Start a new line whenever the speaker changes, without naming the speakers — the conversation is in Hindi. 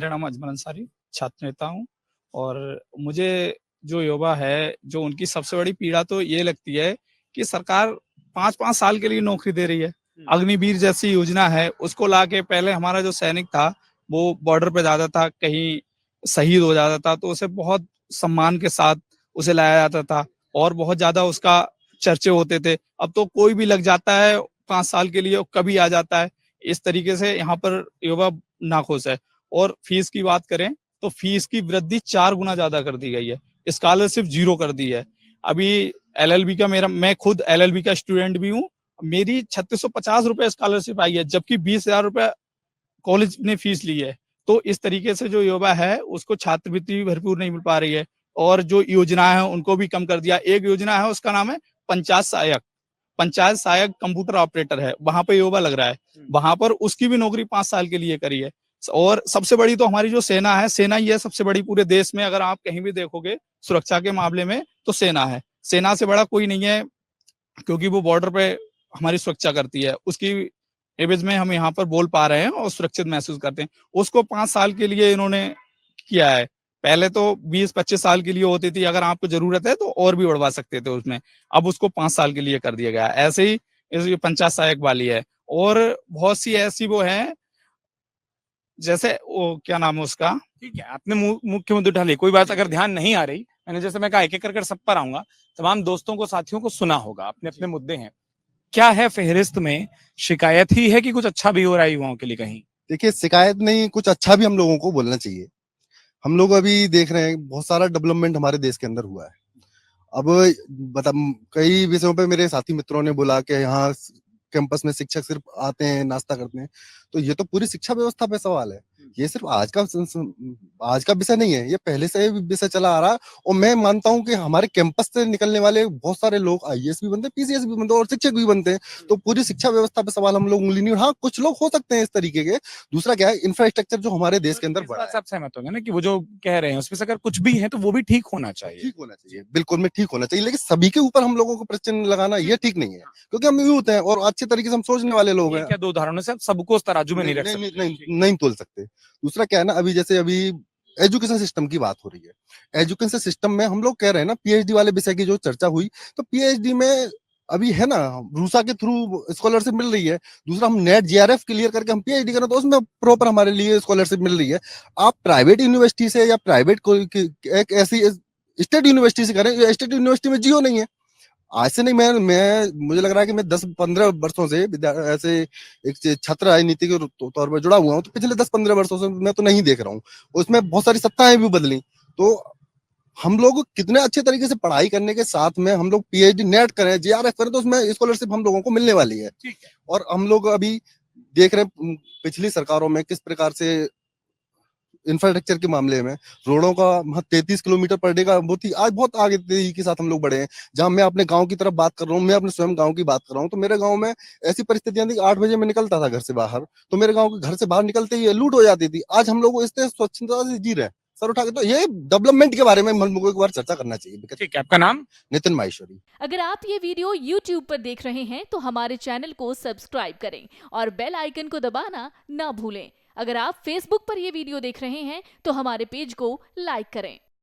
मेरा नाम अजमल अंसारी, छात्र नेता हूँ। और मुझे जो युवा है, जो उनकी सबसे बड़ी पीड़ा तो ये लगती है कि सरकार 5-5 साल के लिए नौकरी दे रही है। अग्निवीर जैसी योजना है, उसको लाके पहले हमारा जो सैनिक था, वो बॉर्डर पे जाता था, कहीं शहीद हो जाता था, तो उसे बहुत सम्मान के साथ उसे लाया जाता था और बहुत ज़्यादा उसका चर्चे होते थे। अब तो कोई भी लग जाता है 5 साल के लिए और कभी आ जाता है। इस तरीके से यहाँ पर युवा नाखुश है। और फीस की बात करें तो फीस की वृद्धि 4 गुना ज्यादा कर दी गई है, स्कॉलरशिप 0 कर दी है। अभी एलएलबी का मैं खुद एलएलबी का स्टूडेंट भी हूँ। मेरी 3650 रुपए स्कॉलरशिप आई है, जबकि 20,000 रुपए कॉलेज ने फीस ली है। तो इस तरीके से जो युवा है उसको छात्रवृत्ति भी भरपूर नहीं मिल पा रही है और जो योजनाएं हैं उनको भी कम कर दिया। एक योजना है, उसका नाम है पंचायत सहायक। पंचायत सहायक कंप्यूटर ऑपरेटर है, वहां पे युवा लग रहा है, वहां पर उसकी भी नौकरी 5 साल के लिए करी है। और सबसे बड़ी तो हमारी जो सेना है, सेना ही है सबसे बड़ी पूरे देश में। अगर आप कहीं भी देखोगे सुरक्षा के मामले में तो सेना है, सेना से बड़ा कोई नहीं है, क्योंकि वो बॉर्डर पे हमारी सुरक्षा करती है। उसकी एवज में हम यहाँ पर बोल पा रहे हैं और सुरक्षित महसूस करते हैं। उसको 5 साल के लिए इन्होंने किया है। पहले तो 20-25 साल के लिए होती थी, अगर आपको जरूरत है तो और भी बढ़वा सकते थे उसमें। अब उसको 5 साल के लिए कर दिया गया है। ऐसे ही ये पंचायत सहायक वाली है और बहुत सी ऐसी वो है, जैसे वो क्या नाम है उसका।
ठीक है, आपने मुख्य मुद्दे उठा लिए, कोई बात अगर ध्यान नहीं आ रही, मैंने जैसे मैं कहा एक एक कर सब पर आऊंगा, तमाम दोस्तों को साथियों को सुना होगा, अपने अपने मुद्दे हैं। क्या है फहरिस्त में? शिकायत ही है कि कुछ अच्छा भी हो रहा है युवाओं के लिए कहीं?
देखिए, शिकायत नहीं, कुछ अच्छा भी हम लोगों को बोलना चाहिए। हम लोग अभी देख रहे हैं बहुत सारा डेवलपमेंट हमारे देश के अंदर हुआ है। अब बता, कई विषयों पे मेरे साथी मित्रों ने बोला कि यहाँ कैंपस में शिक्षक सिर्फ आते हैं, नाश्ता करते हैं। तो ये तो पूरी शिक्षा व्यवस्था पे सवाल है। ये सिर्फ आज का विषय नहीं है, ये पहले से भी विषय चला आ रहा है। और मैं मानता हूँ कि हमारे कैंपस से निकलने वाले बहुत सारे लोग आईएएस भी बनते हैं, पीसीएस भी बनते हैं और शिक्षक भी बनते हैं। तो पूरी शिक्षा व्यवस्था पे सवाल हम लोग उंगली नहीं। हाँ, कुछ लोग हो सकते हैं इस तरीके के। दूसरा क्या है, इंफ्रास्ट्रक्चर जो हमारे देश के अंदर
इस
बड़ा
बात
है,
से आप सहमत होंगे ना कि वो जो कह रहे हैं उसमें से अगर कुछ भी है तो वो भी ठीक होना चाहिए?
ठीक होना चाहिए, बिल्कुल में ठीक होना चाहिए, लेकिन सभी के ऊपर हम लोगों को प्रश्न लगाना ये ठीक नहीं है, क्योंकि हम यूथ हैं और अच्छे तरीके से हम सोचने वाले लोग
ये
हैं।
क्या दो उदाहरणों से आप सबको उस तराजू में नहीं रख
नहीं, नहीं,
सकते?
नहीं, नहीं तोल सकते। दूसरा क्या है ना, अभी एजुकेशन सिस्टम की बात हो रही है। एजुकेशन सिस्टम में हम लोग कह रहे हैं ना, पीएचडी वाले विषय की जो चर्चा हुई, तो पीएचडी में अभी है ना, रूसा के थ्रू स्कॉलरशिप मिल रही है। दूसरा, हम नेट जीआरएफ क्लियर करके हम पीएचडी करें तो उसमें प्रॉपर हमारे लिए स्कॉलरशिप मिल रही है। आप प्राइवेट यूनिवर्सिटी से या प्राइवेट एक ऐसी स्टेट यूनिवर्सिटी से करें, स्टेट यूनिवर्सिटी में जियो नहीं है। आज से नहीं, मैं मुझे लग रहा है कि मैं 10-15 वर्षों से ऐसे एक छात्र राजनीति के तौर पर जुड़ा हुआ हूँ। तो पिछले 10-15 वर्षों से मैं तो नहीं देख रहा हूँ, उसमें बहुत सारी सत्ताएं भी बदली। तो हम लोग कितने अच्छे तरीके से पढ़ाई करने के साथ में हम लोग पीएचडी नेट करें, जीआरएफ करें, तो उसमें स्कॉलरशिप हम लोगों को मिलने वाली है। और हम लोग अभी देख रहे हैं पिछली सरकारों में किस प्रकार से इंफ्रास्ट्रक्चर के मामले में रोडों का 33 किलोमीटर पर डे का बहुत ही आज बहुत आगे तेजी के साथ हम लोग बढ़े हैं। जहां मैं अपने गांव की तरफ बात कर रहा हूँ, मैं अपने स्वयं गांव की बात कर रहा हूँ, तो मेरे गांव में ऐसी परिस्थितियां थी कि 8 बजे मैं निकलता था घर से बाहर, तो मेरे गांव के घर से बाहर निकलते ही लूट हो जाती थी। आज हम लोग इतने स्वच्छता से जी रहे हैं सर उठा के। तो ये डेवलपमेंट के बारे में हम लोगों को एक बार चर्चा करना चाहिए।
ठीक है, आपका नाम?
नितिन माहेश्वरी।
अगर आप ये वीडियो YouTube पर देख रहे हैं तो हमारे चैनल को सब्सक्राइब करें और बेल आइकन को दबाना ना भूलें। अगर आप Facebook पर ये वीडियो देख रहे हैं तो हमारे पेज को लाइक करें।